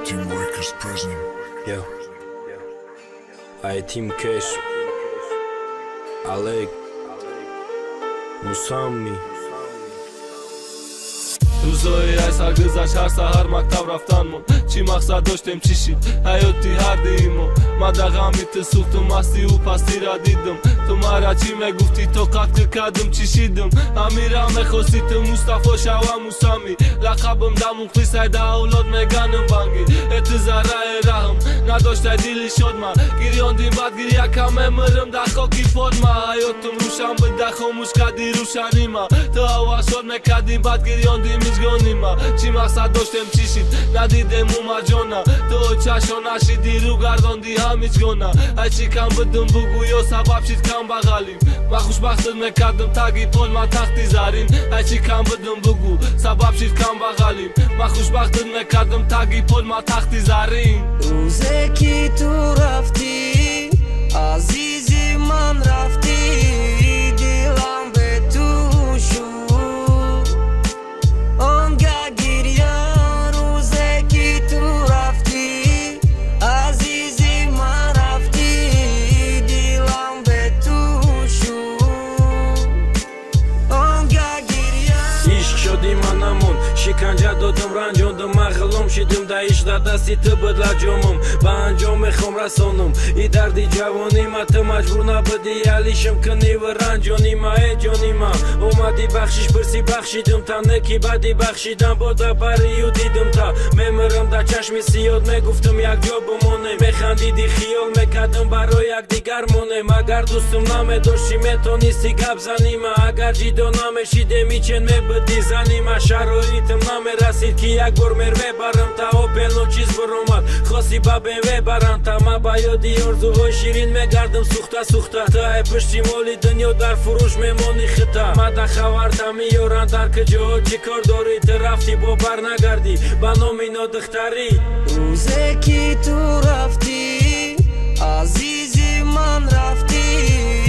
Team Records present. Yo, I Team Cash, Alec, Musami. روزای از هر گذشت هر سحر مکتب رفتنمون چی مقصد داشتیم چی شد حیاتی هر دیمو من در غمیت سوخت و مستی و پستی را دیدم تو مرا چی میگفتی تو قتل کردم چی شیدم امیرم میخواستی تو مصطفی شوا موسمی لقبم در مخلص های ده اولاد میگنم بانگی اتزاره رحم نداشته دیلی شد من گریاندیم بعد گریه کم مرم در خاکی پاد من حیاتم روشن بده خاموش کردی روشنی من تو هوا شد میکردیم بعد گریاندیم گانیما چی مقصد داشتم چی شید ندیدم اومد جانا تو چشا نشیدی رو گرداندی همیچ گانا ای چی کم بدم بگو یا سبب شید کم بغلیم من خوشبختت میکردم تگی پال من تختی زرین ای چی کم بدم بگو سبب شید کم بغلیم من خوشبختت میکردم تگی پال من تختی زرین روزه که تو رفتی عزیزی من رفتی دلم به تو شد شکنجه دادم رنجاندم مغلوم شدم دایش در دستی تو بدلا جامم با انجام میخوام رسانم ای دردی جوانی ما تو مجبور نبودی علیشم کنی و رنجانی ما ای جانی ما اومدی بخشش برسی بخشیدم تا نکی بدی بخشیدم با دبریو دیدم تا میمرم در چشم سیاد میگفتم یک جا بمونه میخندیدی خیال میکردم برای یک دیگر مونه مگر دوستم نمیداشتی میتونستی گپ زنی ما اگر جدا نمیشیده میچن میبدی زنی ما شرایطم نمیرسید که یک بار میروه برم تا اوپل و چیز برامد خواستی با بینوه برم تا ما با یادی ارزوهای شیرین میگردم سوخته تا ای پشتیمالی دنیا در فروش میمانی خطا ما در خورده میارن در کجا چی کار داری تو رفتی با بر نگردی با نامینا دختری روزه که تو رفتی عزیزی من رفتی